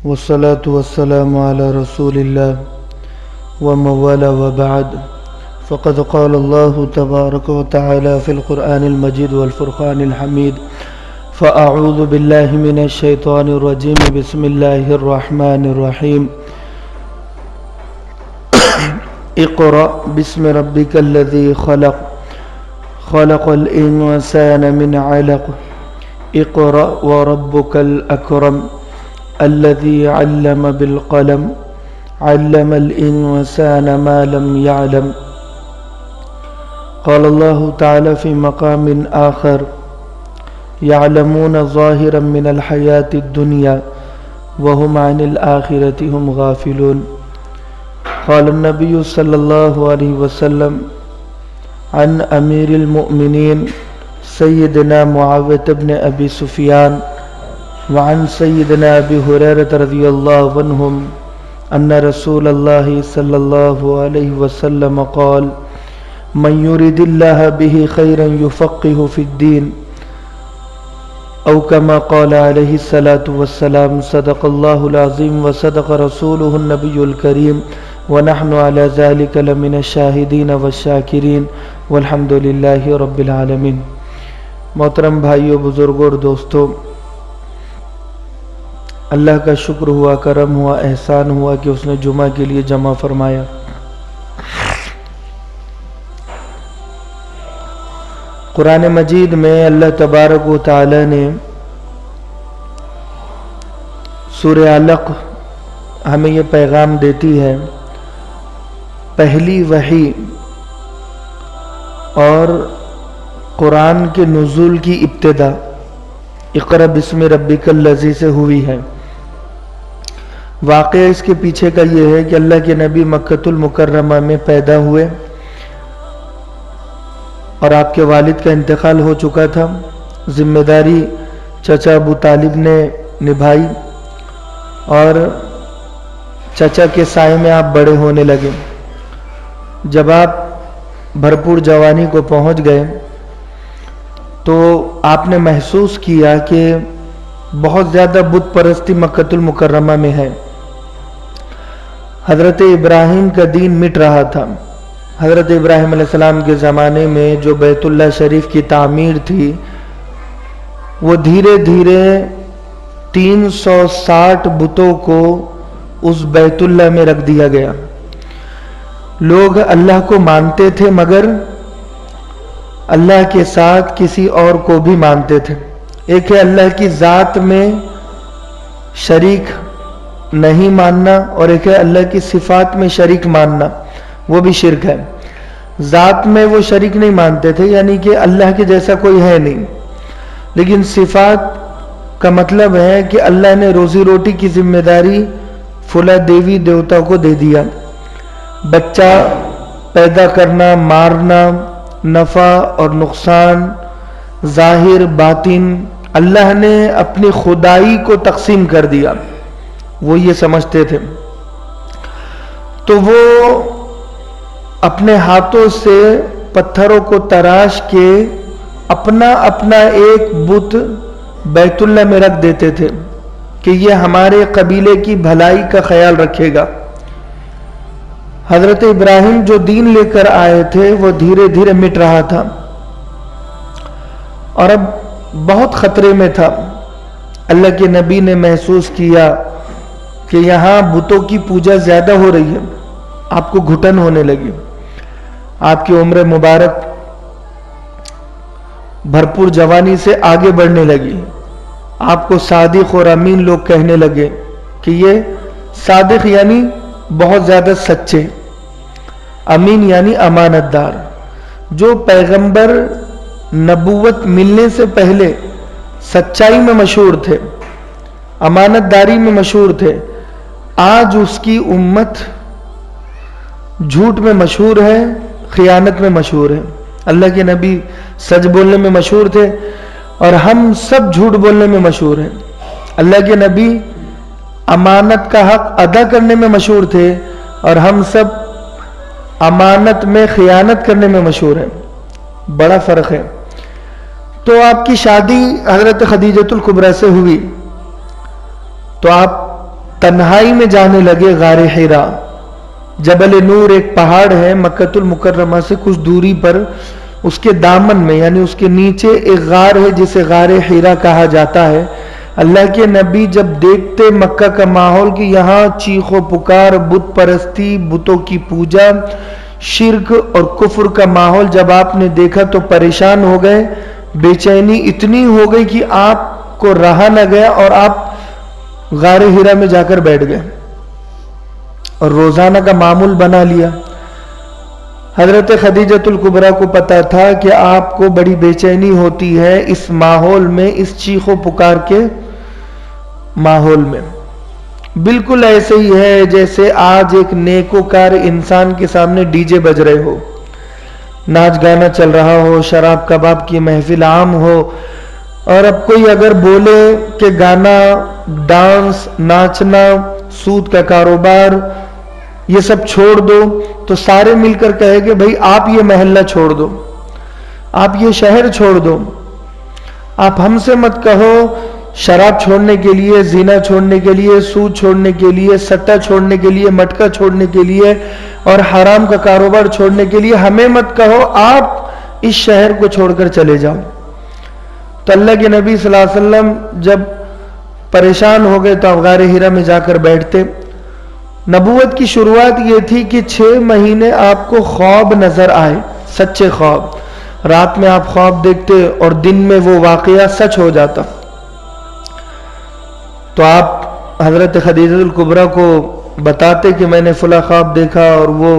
والصلاة والسلام على رسول الله وموالى وبعد. فقد قال الله تبارك وتعالى في القرآن المجيد والفرقان الحميد: فأعوذ بالله من الشيطان الرجيم. بسم الله الرحمن الرحيم. اقرأ باسم ربك الذي خلق خلق الإنسان من علق اقرأ وربك الأكرم الذي علم بالقلم علم الإنسان ما لم يعلم. قال الله تعالى في مقام آخر: يعلمون ظاهرا من الحياة الدنيا وهم عن الآخرة هم غافلون. قال النبي صلى الله عليه وسلم عن أمير المؤمنين سيدنا معاوية بن أبي سفيان وعن سيدنا أبي هريرة رضي الله عنهم أن رسول الله صلى الله عليه وسلم قال: من يريد الله به خيرا يفقه في الدين، أو كما قال عليه الصلاة والسلام. صدق الله العظيم وصدق رسوله النبي الكريم ونحن على ذلك لمن الشاہدین والشاکرین والحمد للہ رب العالمین. محترم بھائیو، بزرگوں اور دوستو، اللہ کا شکر ہوا، کرم ہوا، احسان ہوا کہ اس نے جمعہ کے لیے جمع فرمایا. قرآن مجید میں اللہ تبارک و تعالی نے سورہ علق ہمیں یہ پیغام دیتی ہے: پہلی وحی اور قرآن کے نزول کی ابتدا اقرأ بسم ربک الذی سے ہوئی ہے. واقعہ اس کے پیچھے کا یہ ہے کہ اللہ کے نبی مکۃ المکرمہ میں پیدا ہوئے اور آپ کے والد کا انتقال ہو چکا تھا. ذمہ داری چچا ابو طالب نے نبھائی اور چچا کے سائے میں آپ بڑے ہونے لگے. جب آپ بھرپور جوانی کو پہنچ گئے تو آپ نے محسوس کیا کہ بہت زیادہ بت پرستی مکۃ المکرمہ میں ہے. حضرت ابراہیم کا دین مٹ رہا تھا. حضرت ابراہیم علیہ السلام کے زمانے میں جو بیت اللہ شریف کی تعمیر تھی وہ دھیرے دھیرے 360 بتوں کو اس بیت اللہ میں رکھ دیا گیا. لوگ اللہ کو مانتے تھے مگر اللہ کے ساتھ کسی اور کو بھی مانتے تھے. ایک ہے اللہ کی ذات میں شریک نہیں ماننا اور ایک ہے اللہ کی صفات میں شریک ماننا، وہ بھی شرک ہے. ذات میں وہ شریک نہیں مانتے تھے، یعنی کہ اللہ کے جیسا کوئی ہے نہیں، لیکن صفات کا مطلب ہے کہ اللہ نے روزی روٹی کی ذمہ داری فلاں دیوی دیوتا کو دے دیا. بچہ پیدا کرنا، مارنا، نفع اور نقصان، ظاہر باطن، اللہ نے اپنی خدائی کو تقسیم کر دیا. وہ یہ سمجھتے تھے تو وہ اپنے ہاتھوں سے پتھروں کو تراش کے اپنا ایک بت بیت اللہ میں رکھ دیتے تھے کہ یہ ہمارے قبیلے کی بھلائی کا خیال رکھے گا. حضرت ابراہیم جو دین لے کر آئے تھے وہ دھیرے دھیرے مٹ رہا تھا اور اب بہت خطرے میں تھا. اللہ کے نبی نے محسوس کیا کہ یہاں بتوں کی پوجا زیادہ ہو رہی ہے. آپ کو گھٹن ہونے لگی. آپ کی عمر مبارک بھرپور جوانی سے آگے بڑھنے لگی. آپ کو صادق اور امین لوگ کہنے لگے کہ یہ صادق یعنی بہت زیادہ سچے، امین یعنی امانت دار. جو پیغمبر نبوت ملنے سے پہلے سچائی میں مشہور تھے، امانت داری میں مشہور تھے، آج اس کی امت جھوٹ میں مشہور ہے، خیانت میں مشہور ہے. اللہ کے نبی سچ بولنے میں مشہور تھے اور ہم سب جھوٹ بولنے میں مشہور ہیں. اللہ کے نبی امانت کا حق ادا کرنے میں مشہور تھے اور ہم سب امانت میں خیانت کرنے میں مشہور ہیں. بڑا فرق ہے. تو آپ کی شادی حضرت خدیجۃ الکبریٰ سے ہوئی تو آپ تنہائی میں جانے لگے غار حرا. جبل نور ایک پہاڑ ہے مکۃ المکرمہ سے کچھ دوری پر، اس کے دامن میں یعنی اس کے نیچے ایک غار ہے جسے غار حرا کہا جاتا ہے. اللہ کے نبی جب دیکھتے مکہ کا ماحول کہ یہاں چیخ و پکار، بت پرستی، بتوں کی پوجا، شرک اور کفر کا ماحول جب آپ نے دیکھا تو پریشان ہو گئے. بے چینی اتنی ہو گئی کہ آپ کو رہا نہ گیا اور آپ غار حرا میں جا کر بیٹھ گئے اور روزانہ کا معمول بنا لیا. حضرت خدیجۃ الکبریٰ کو پتا تھا کہ آپ کو بڑی بے چینی ہوتی ہے اس ماحول میں، اس چیخ و پکار کے ماحول میں. بالکل ایسے ہی ہے جیسے آج ایک نیکوکار انسان کے سامنے ڈی جے بج رہے ہو، ناچ گانا چل رہا ہو، شراب کباب کی محفل عام ہو، اور اب کوئی اگر بولے کہ گانا، ڈانس، ناچنا، سود کا کاروبار یہ سب چھوڑ دو، تو سارے مل کر کہے کہ بھائی آپ یہ محلہ چھوڑ دو، آپ یہ شہر چھوڑ دو، آپ ہم سے مت کہو شراب چھوڑنے کے لیے، زنا چھوڑنے کے لیے، سود چھوڑنے کے لیے، سٹا چھوڑنے کے لیے، مٹکا چھوڑنے کے لیے اور حرام کا کاروبار چھوڑنے کے لیے ہمیں مت کہو، آپ اس شہر کو چھوڑ کر چلے جاؤ. تو اللہ کے نبی صلی اللہ علیہ وسلم جب پریشان ہو گئے تو آپ غار حرا میں جا کر بیٹھتے. نبوت کی شروعات یہ تھی کہ 6 مہینے آپ کو خواب نظر آئے، سچے خواب. رات میں آپ خواب دیکھتے اور دن میں وہ واقعہ سچ ہو جاتا. تو آپ حضرت خدیجہ الکبریٰ کو بتاتے کہ میں نے فلاں خواب دیکھا اور وہ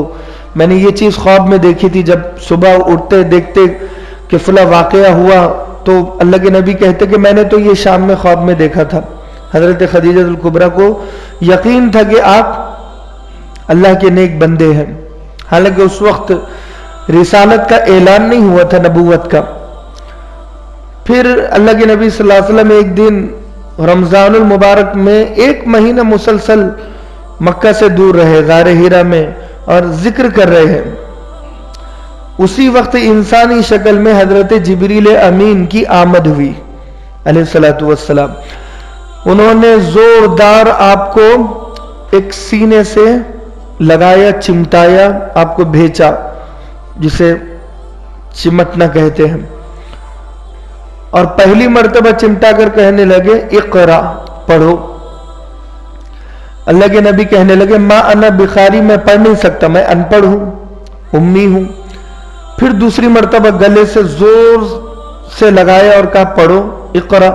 میں نے یہ چیز خواب میں دیکھی تھی. جب صبح اٹھتے دیکھتے کہ فلاں واقعہ ہوا تو اللہ کے نبی کہتے کہ میں نے تو یہ شام میں خواب میں دیکھا تھا. حضرت خدیجہ الکبریٰ کو یقین تھا کہ آپ اللہ کے نیک بندے ہیں، حالانکہ اس وقت رسالت کا اعلان نہیں ہوا تھا، نبوت کا. پھر اللہ کے نبی صلی اللہ علیہ وسلم ایک دن رمضان المبارک میں 1 مہینہ مسلسل مکہ سے دور رہے غار حرا میں اور ذکر کر رہے ہیں. اسی وقت انسانی شکل میں حضرت جبریل امین کی آمد ہوئی علیہ الصلوۃ والسلام. انہوں نے زوردار آپ کو ایک سینے سے لگایا، چمٹایا، آپ کو بھیجا، جسے چمٹنا کہتے ہیں. اور پہلی مرتبہ چمٹا کر کہنے لگے اقرا، پڑھو. اللہ کے نبی کہنے لگے ما انا بخاری، میں پڑھ نہیں سکتا، میں ان پڑھ ہوں، امی ہوں. پھر دوسری مرتبہ گلے سے زور سے لگایا اور کہا پڑھو اقرا.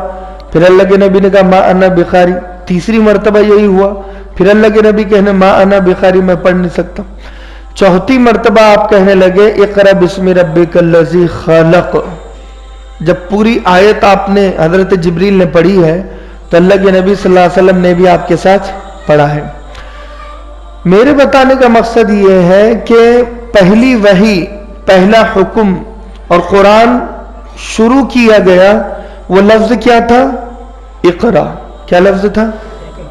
پھر اللہ کے نبی نے کہا ما انا بخاری. تیسری مرتبہ یہی ہوا. پھر اللہ کے نبی کہنے ما انا بخاری، میں پڑھ نہیں سکتا. چوتھی مرتبہ آپ کہنے لگے اقرا بسم ربک الذی خلق. جب پوری آیت آپ نے حضرت جبریل نے پڑھی ہے تو اللہ کے نبی صلی اللہ علیہ وسلم نے بھی آپ کے ساتھ پڑھا ہے. میرے بتانے کا مقصد یہ ہے کہ پہلی وحی، پہلا حکم اور قرآن شروع کیا گیا وہ لفظ کیا تھا؟ اقرا. کیا لفظ تھا؟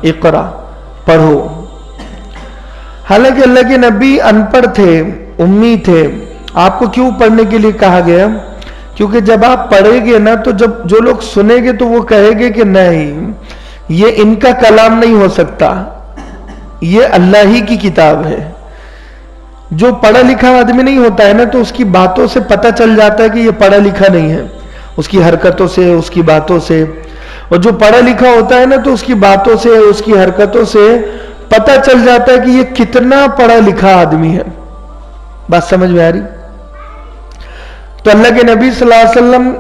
اقرا، پڑھو. حالانکہ اللہ کے نبی ان پڑھ تھے، امی تھے. آپ کو کیوں پڑھنے کے لیے کہا گیا؟ کیونکہ جب آپ پڑھیں گے نا تو جب جو لوگ سنیں گے تو وہ کہیں گے کہ نہیں، یہ ان کا کلام نہیں ہو سکتا، یہ اللہ ہی کی کتاب ہے. جو پڑھا لکھا آدمی نہیں ہوتا ہے نا تو اس کی باتوں سے پتہ چل جاتا ہے کہ یہ پڑھا لکھا نہیں ہے، اس کی حرکتوں سے، اس کی باتوں سے. اور جو پڑھا لکھا ہوتا ہے نا تو اس کی باتوں سے، اس کی حرکتوں سے پتہ چل جاتا ہے کہ یہ کتنا پڑھا لکھا آدمی ہے. بات سمجھ میں آ رہی؟ تو اللہ کے نبی صلی اللہ علیہ وسلم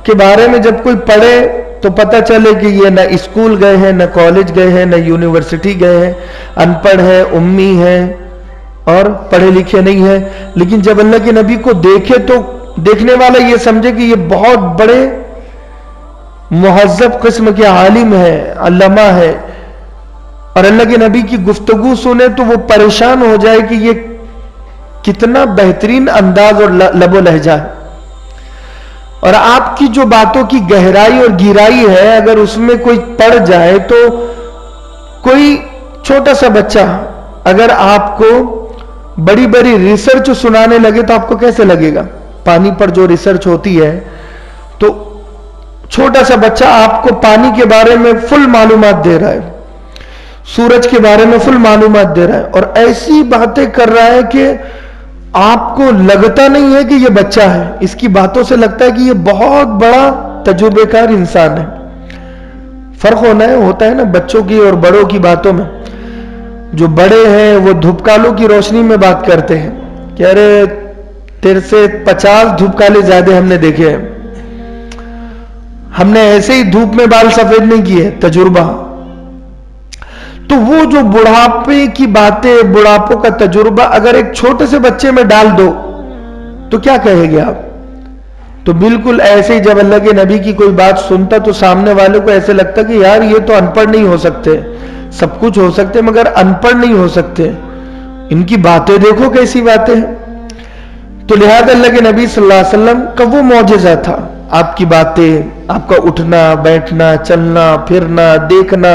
کے بارے میں جب کوئی پڑھے تو پتہ چلے کہ یہ نہ اسکول گئے ہیں، نہ کالج گئے ہیں، نہ یونیورسٹی گئے ہیں، ان پڑھ ہے، امی ہیں اور پڑھے لکھے نہیں ہیں. لیکن جب اللہ کے نبی کو دیکھے تو دیکھنے والا یہ سمجھے کہ یہ بہت بڑے مہذب قسم کے عالم ہے، علامہ ہے. اور اللہ کے نبی کی گفتگو سنے تو وہ پریشان ہو جائے کہ یہ کتنا بہترین انداز اور لب و لہجہ ہے. اور آپ کی جو باتوں کی گہرائی اور گہرائی ہے، اگر اس میں کوئی پڑ جائے تو کوئی چھوٹا سا بچہ اگر آپ کو بڑی بڑی ریسرچ سنانے لگے تو آپ کو کیسے لگے گا؟ پانی پر جو ریسرچ ہوتی ہے تو چھوٹا سا بچہ آپ کو پانی کے بارے میں فل معلومات دے رہا ہے. سورج کے بارے میں فل معلومات دے رہا ہے اور ایسی باتیں کر رہا ہے کہ آپ کو لگتا نہیں ہے کہ یہ بچہ ہے. اس کی باتوں سے لگتا ہے کہ یہ بہت بڑا تجربے کار انسان ہے. فرق ہوتا ہے نا بچوں کی اور بڑوں کی باتوں میں. جو بڑے ہیں وہ دھوپکالوں کی روشنی میں بات کرتے ہیں کہ ارے تیرے سے 50 دھوپکالے زیادہ ہم نے دیکھے ہیں, ہم نے ایسے ہی دھوپ میں بال سفید نہیں کیے, تجربہ. تو وہ جو بڑھاپے کی باتیں, بڑھاپوں کا تجربہ اگر ایک چھوٹے سے بچے میں ڈال دو تو کیا کہے گے آپ؟ تو بالکل ایسے ہی جب اللہ کے نبی کی کوئی بات سنتا تو سامنے والے کو ایسے لگتا کہ یار یہ تو ان پڑھ نہیں ہو سکتے, سب کچھ ہو سکتے مگر ان پڑھ نہیں ہو سکتے, ان کی باتیں دیکھو کیسی باتیں ہیں. تو لہذا اللہ کے نبی صلی اللہ علیہ وسلم کا وہ معجزہ تھا, آپ کی باتیں, آپ کا اٹھنا بیٹھنا, چلنا پھرنا, دیکھنا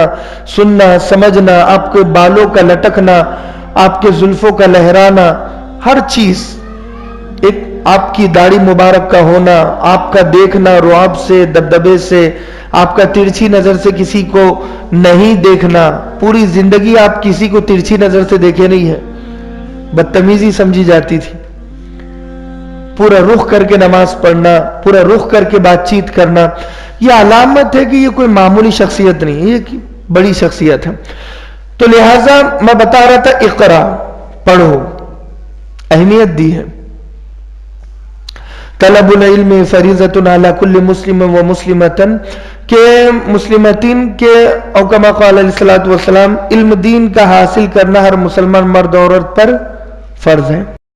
سننا سمجھنا, آپ کے بالوں کا لٹکنا, آپ کے زلفوں کا لہرانا, ہر چیز, ایک آپ کی داڑھی مبارک کا ہونا, آپ کا دیکھنا رعب سے, دبدبے سے, آپ کا ترچھی نظر سے کسی کو نہیں دیکھنا. پوری زندگی آپ کسی کو ترچھی نظر سے دیکھے نہیں ہے, بدتمیزی سمجھی جاتی تھی. پورا رخ کر کے نماز پڑھنا, پورا رخ کر کے بات چیت کرنا, یہ علامت ہے کہ یہ کوئی معمولی شخصیت نہیں, یہ بڑی شخصیت ہے. تو لہٰذا میں بتا رہا تھا اقرا, پڑھو, اہمیت دی ہے. طلب العلم فریضۃ علی کل مسلم و مسلمۃ, کہ مسلمتین کے او کما قال علیہ الصلوۃ والسلام, علم دین کا حاصل کرنا ہر مسلمان مرد اور عورت پر فرض ہے.